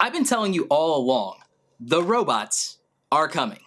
I've been telling you all along, the robots are coming.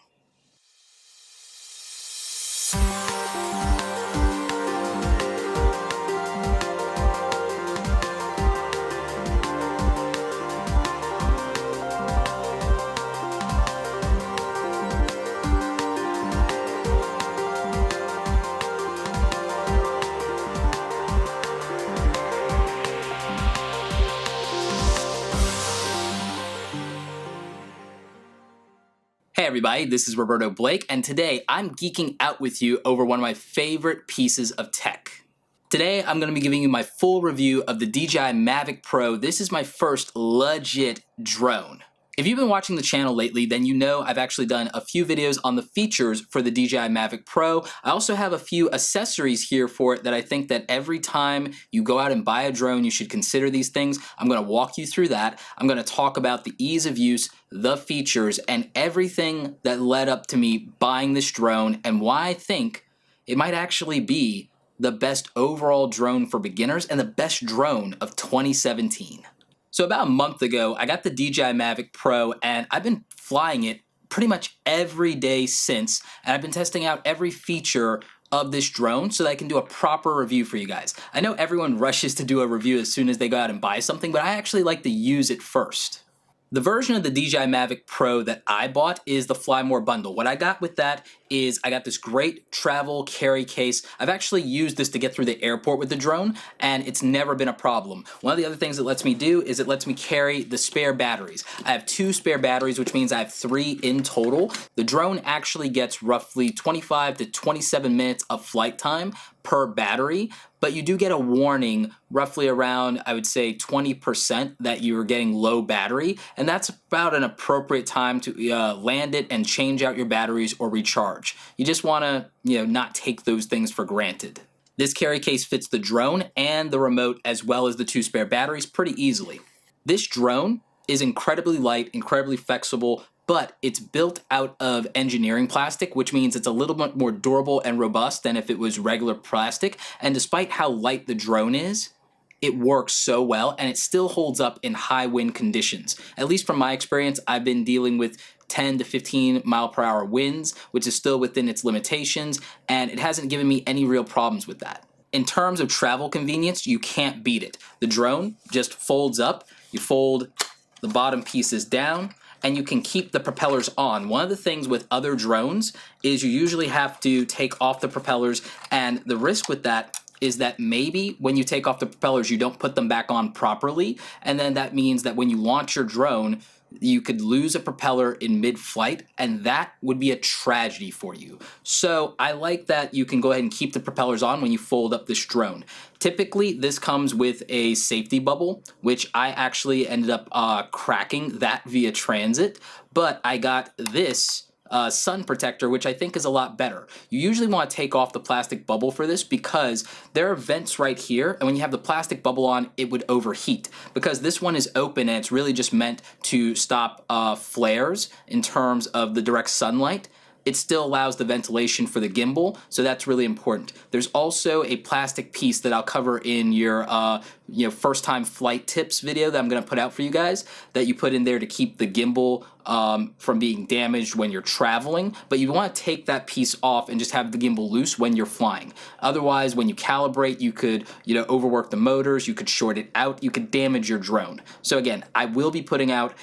Hey everybody, this is Roberto Blake, and today I'm geeking out with you over one of my favorite pieces of tech. Today I'm going to be giving you my full review of the DJI Mavic Pro. This is my first legit drone. If you've been watching the channel lately, then you know I've actually done a few videos on the features for the DJI Mavic Pro. I also have a few accessories here for it that I think that every time you go out and buy a drone, you should consider these things. I'm going to walk you through that. I'm going to talk about the ease of use, the features, and everything that led up to me buying this drone and why I think it might actually be the best overall drone for beginners and the best drone of 2017. So about a month ago, I got the DJI Mavic Pro and I've been flying it pretty much every day since, and I've been testing out every feature of this drone so that I can do a proper review for you guys. I know everyone rushes to do a review as soon as they go out and buy something, but I actually like to use it first. The version of the DJI Mavic Pro that I bought is the Fly More bundle. What I got with that is I got this great travel carry case. I've actually used this to get through the airport with the drone, and it's never been a problem. One of the other things it lets me do is it lets me carry the spare batteries. I have 2 spare batteries, which means I have 3 in total. The drone actually gets roughly 25 to 27 minutes of flight time per battery, but you do get a warning roughly around, I would say, 20% that you're getting low battery, and that's about an appropriate time to land it and change out your batteries or recharge. You just want to, not take those things for granted. This carry case fits the drone and the remote as well as the 2 spare batteries pretty easily. This drone is incredibly light, incredibly flexible, but it's built out of engineering plastic, which means it's a little bit more durable and robust than if it was regular plastic. And despite how light the drone is, it works so well and it still holds up in high wind conditions. At least from my experience, I've been dealing with 10 to 15 mile per hour winds, which is still within its limitations, and it hasn't given me any real problems with that. In terms of travel convenience, you can't beat it. The drone just folds up, you fold the bottom pieces down, and you can keep the propellers on. One of the things with other drones is you usually have to take off the propellers, and the risk with that is that maybe when you take off the propellers, you don't put them back on properly, and then that means that when you launch your drone, you could lose a propeller in mid-flight, and that would be a tragedy for you. So I like that you can go ahead and keep the propellers on when you fold up this drone. Typically, this comes with a safety bubble, which I actually ended up cracking that via transit, but I got this sun protector, which I think is a lot better. You usually want to take off the plastic bubble for this because there are vents right here, and when you have the plastic bubble on, it would overheat. Because this one is open and it's really just meant to stop flares in terms of the direct sunlight, it still allows the ventilation for the gimbal, so that's really important. There's also a plastic piece that I'll cover in your first time flight tips video that I'm going to put out for you guys that you put in there to keep the gimbal from being damaged when you're traveling, but you want to take that piece off and just have the gimbal loose when you're flying. Otherwise, when you calibrate, you could overwork the motors, you could short it out, you could damage your drone. So again, I will be putting out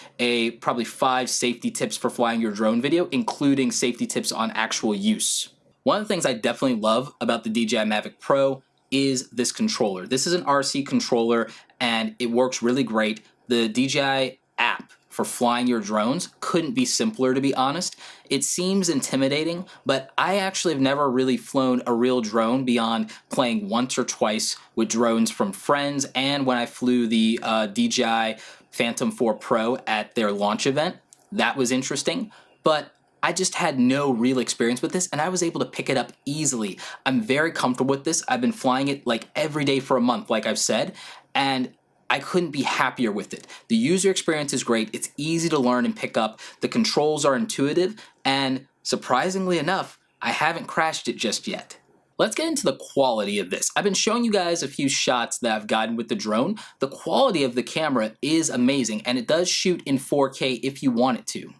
probably 5 safety tips for flying your drone video, including safety tips on actual use. One of the things I definitely love about the DJI Mavic Pro is this controller. This is an RC controller and it works really great. The DJI App for flying your drones couldn't be simpler, to be honest. It seems intimidating, but I actually have never really flown a real drone beyond playing once or twice with drones from friends and when I flew the DJI Phantom 4 Pro at their launch event. That was interesting, but I just had no real experience with this and I was able to pick it up easily. I'm very comfortable with this. I've been flying it like every day for a month, like I've said, and I couldn't be happier with it. The user experience is great. It's easy to learn and pick up. The controls are intuitive, and surprisingly enough, I haven't crashed it just yet. Let's get into the quality of this. I've been showing you guys a few shots that I've gotten with the drone. The quality of the camera is amazing, and it does shoot in 4K if you want it to.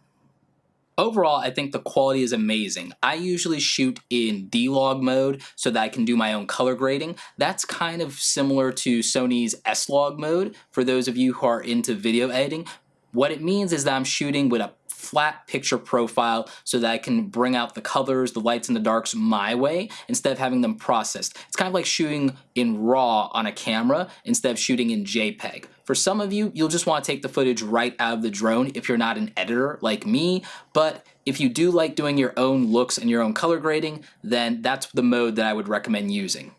Overall, I think the quality is amazing. I usually shoot in D-Log mode so that I can do my own color grading. That's kind of similar to Sony's S-Log mode for those of you who are into video editing. What it means is that I'm shooting with a flat picture profile so that I can bring out the colors, the lights and the darks my way instead of having them processed. It's kind of like shooting in RAW on a camera instead of shooting in JPEG. For some of you, you'll just want to take the footage right out of the drone if you're not an editor like me, but if you do like doing your own looks and your own color grading, then that's the mode that I would recommend using.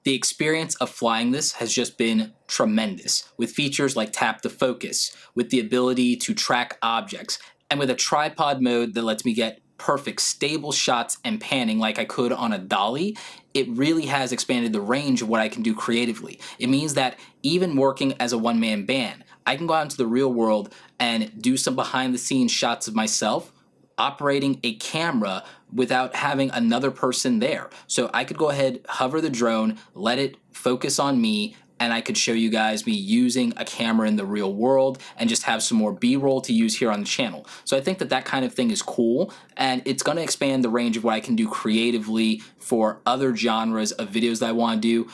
The experience of flying this has just been tremendous, with features like tap to focus, with the ability to track objects, and with a tripod mode that lets me get perfect stable shots and panning like I could on a dolly. It really has expanded the range of what I can do creatively. It means that even working as a one-man band, I can go out into the real world and do some behind-the-scenes shots of myself operating a camera without having another person there. So I could go ahead, hover the drone, let it focus on me, and I could show you guys me using a camera in the real world and just have some more B-roll to use here on the channel. So I think that that kind of thing is cool, and it's going to expand the range of what I can do creatively for other genres of videos that I want to do.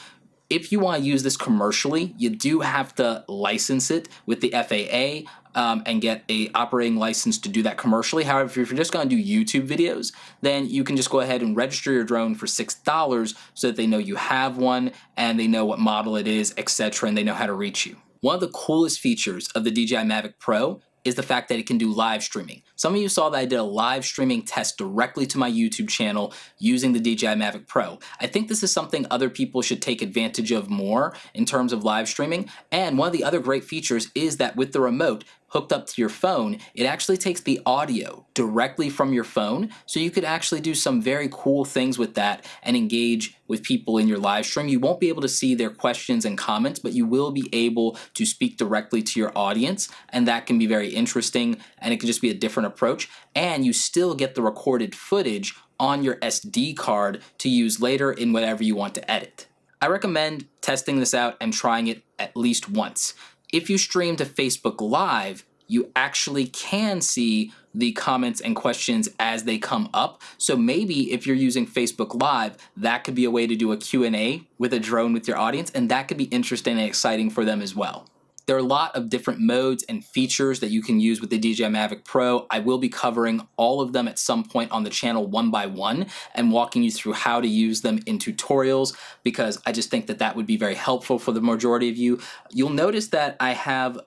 If you want to use this commercially, you do have to license it with the FAA and get a operating license to do that commercially. However, if you're just going to do YouTube videos, then you can just go ahead and register your drone for $6 so that they know you have one and they know what model it is, etc., and they know how to reach you. One of the coolest features of the DJI Mavic Pro is the fact that it can do live streaming. Some of you saw that I did a live streaming test directly to my YouTube channel using the DJI Mavic Pro. I think this is something other people should take advantage of more in terms of live streaming. And one of the other great features is that with the remote hooked up to your phone, it actually takes the audio directly from your phone, so you could actually do some very cool things with that and engage with people in your live stream. You won't be able to see their questions and comments, but you will be able to speak directly to your audience, and that can be very interesting, and it can just be a different approach, and you still get the recorded footage on your SD card to use later in whatever you want to edit. I recommend testing this out and trying it at least once. If you stream to Facebook Live, you actually can see the comments and questions as they come up. So maybe if you're using Facebook Live, that could be a way to do a Q&A with a drone with your audience, and that could be interesting and exciting for them as well. There are a lot of different modes and features that you can use with the DJI Mavic Pro. I will be covering all of them at some point on the channel one by one and walking you through how to use them in tutorials, because I just think that that would be very helpful for the majority of you. You'll notice that I have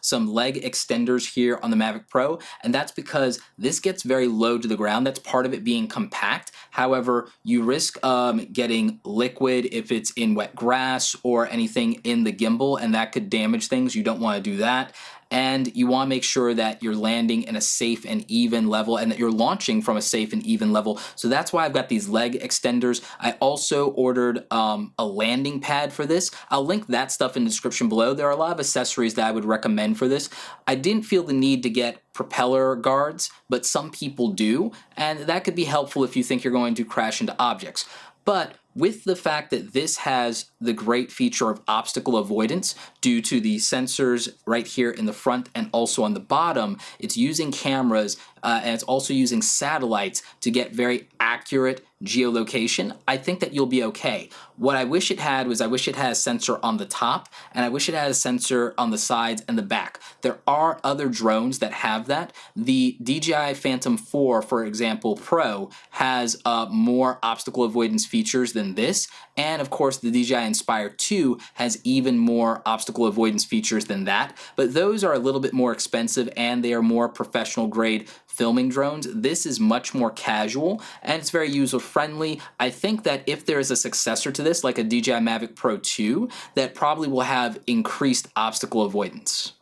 some leg extenders here on the Mavic Pro, and that's because this gets very low to the ground. That's part of it being compact. However, you risk getting liquid if it's in wet grass or anything in the gimbal, and that could damage things. You don't want to do that. And you want to make sure that you're landing in a safe and even level and that you're launching from a safe and even level. So that's why I've got these leg extenders. I also ordered a landing pad for this. I'll link that stuff in the description below. There are a lot of accessories that I would recommend for this. I didn't feel the need to get propeller guards, but some people do, and that could be helpful if you think you're going to crash into objects. But with the fact that this has the great feature of obstacle avoidance due to the sensors right here in the front and also on the bottom, it's using cameras and it's also using satellites to get very accurate geolocation. I think that you'll be okay. What I wish it had was, I wish it had a sensor on the top, and I wish it had a sensor on the sides and the back. There are other drones that have that. The DJI Phantom 4, for example, Pro, has more obstacle avoidance features than this, and of course the DJI Inspire 2 has even more obstacle avoidance features than that, but those are a little bit more expensive and they are more professional grade filming drones. This is much more casual and it's very user friendly. I think that if there is a successor to this, like a DJI Mavic Pro 2, that probably will have increased obstacle avoidance.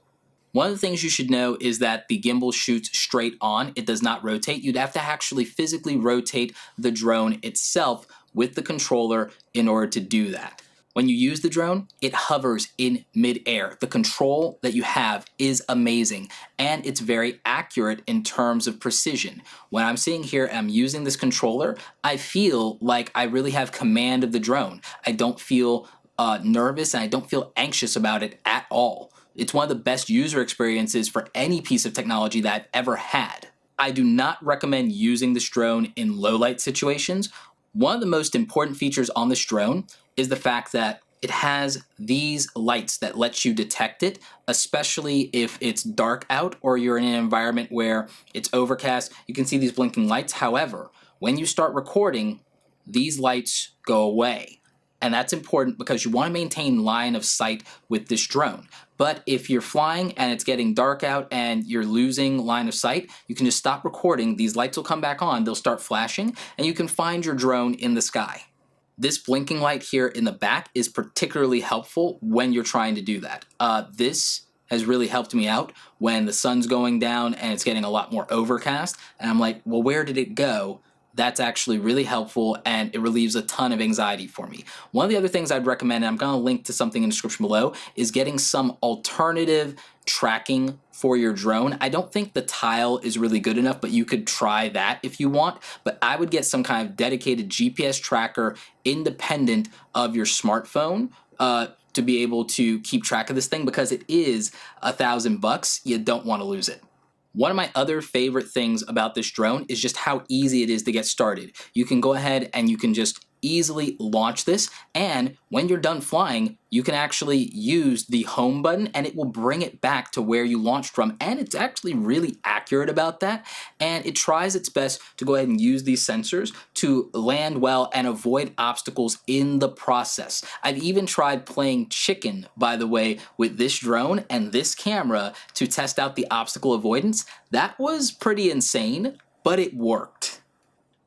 One of the things you should know is that the gimbal shoots straight on. It does not rotate. You'd have to actually physically rotate the drone itself with the controller in order to do that. When you use the drone, it hovers in midair. The control that you have is amazing, and it's very accurate in terms of precision. When I'm sitting here and I'm using this controller, I feel like I really have command of the drone. I don't feel nervous, and I don't feel anxious about it at all. It's one of the best user experiences for any piece of technology that I've ever had. I do not recommend using this drone in low light situations. One of the most important features on this drone is the fact that it has these lights that let you detect it, especially if it's dark out or you're in an environment where it's overcast. You can see these blinking lights. However, when you start recording, these lights go away. And that's important because you want to maintain line of sight with this drone. But if you're flying and it's getting dark out and you're losing line of sight, you can just stop recording. These lights will come back on, they'll start flashing, and you can find your drone in the sky. This blinking light here in the back is particularly helpful when you're trying to do that. This has really helped me out when the sun's going down and it's getting a lot more overcast, and I'm like, well, where did it go? That's actually really helpful, and it relieves a ton of anxiety for me. One of the other things I'd recommend, and I'm going to link to something in the description below, is getting some alternative tracking for your drone. I don't think the tile is really good enough, but you could try that if you want. But I would get some kind of dedicated GPS tracker independent of your smartphone to be able to keep track of this thing, because it is $1,000. You don't want to lose it. One of my other favorite things about this drone is just how easy it is to get started. You can go ahead and you can just easily launch this, and when you're done flying, you can actually use the home button and it will bring it back to where you launched from, and it's actually really accurate about that, and it tries its best to go ahead and use these sensors to land well and avoid obstacles in the process. I've even tried playing chicken, by the way, with this drone and this camera to test out the obstacle avoidance. That was pretty insane, but it worked.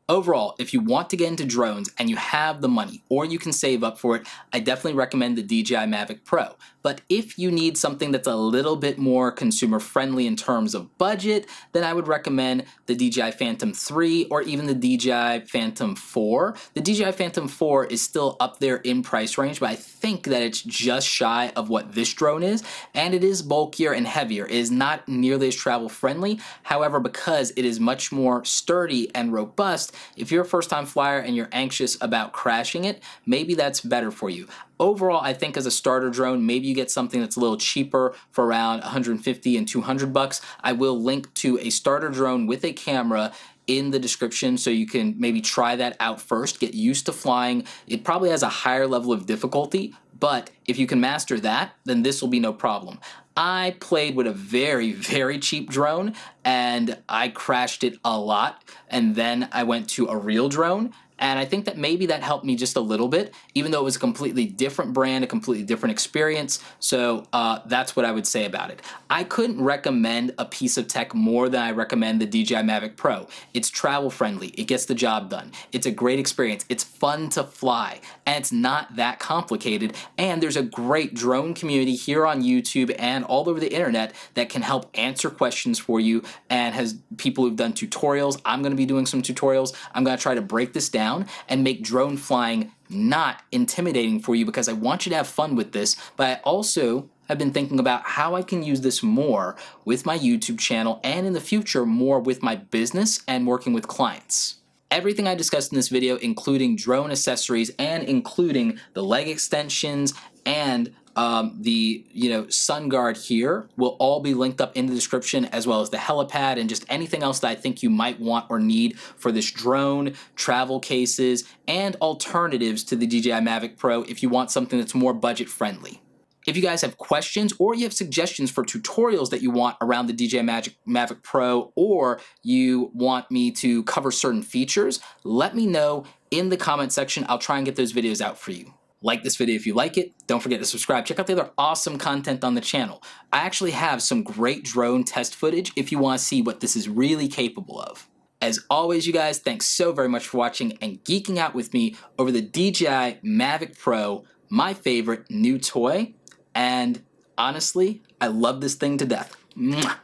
Overall, if you want to get into drones and you have the money, or you can save up for it, I definitely recommend the DJI Mavic Pro. But if you need something that's a little bit more consumer friendly in terms of budget, then I would recommend the DJI Phantom 3 or even the DJI Phantom 4. The DJI Phantom 4 is still up there in price range, but I think that it's just shy of what this drone is, and it is bulkier and heavier. It is not nearly as travel friendly. However, because it is much more sturdy and robust, if you're a first-time flyer and you're anxious about crashing it, maybe that's better for you. Overall, I think as a starter drone, maybe you get something that's a little cheaper for around $150 and $200. I will link to a starter drone with a camera in the description so you can maybe try that out first, get used to flying. It probably has a higher level of difficulty, but if you can master that, then this will be no problem. I played with a very, very cheap drone and I crashed it a lot, and then I went to a real drone, and I think that maybe that helped me just a little bit, even though it was a completely different brand, a completely different experience. So that's what I would say about it. I couldn't recommend a piece of tech more than I recommend the DJI Mavic Pro. It's travel friendly, it gets the job done, it's a great experience, it's fun to fly, and it's not that complicated, and there's a great drone community here on YouTube and all over the internet that can help answer questions for you, and has people who've done tutorials. I'm going to be doing some tutorials. I'm going to try to break this down and make drone flying not intimidating for you, because I want you to have fun with this, but I also have been thinking about how I can use this more with my YouTube channel, and in the future more with my business and working with clients. Everything I discussed in this video, including drone accessories and including the leg extensions and the sun guard here, will all be linked up in the description, as well as the helipad and just anything else that I think you might want or need for this drone, travel cases, and alternatives to the DJI Mavic Pro if you want something that's more budget friendly. If you guys have questions or you have suggestions for tutorials that you want around the DJI Mavic Pro, or you want me to cover certain features, let me know in the comment section. I'll try and get those videos out for you. Like this video if you like it. Don't forget to subscribe. Check out the other awesome content on the channel. I actually have some great drone test footage if you want to see what this is really capable of. As always, you guys, thanks so very much for watching and geeking out with me over the DJI Mavic Pro, my favorite new toy. And honestly, I love this thing to death. Mwah.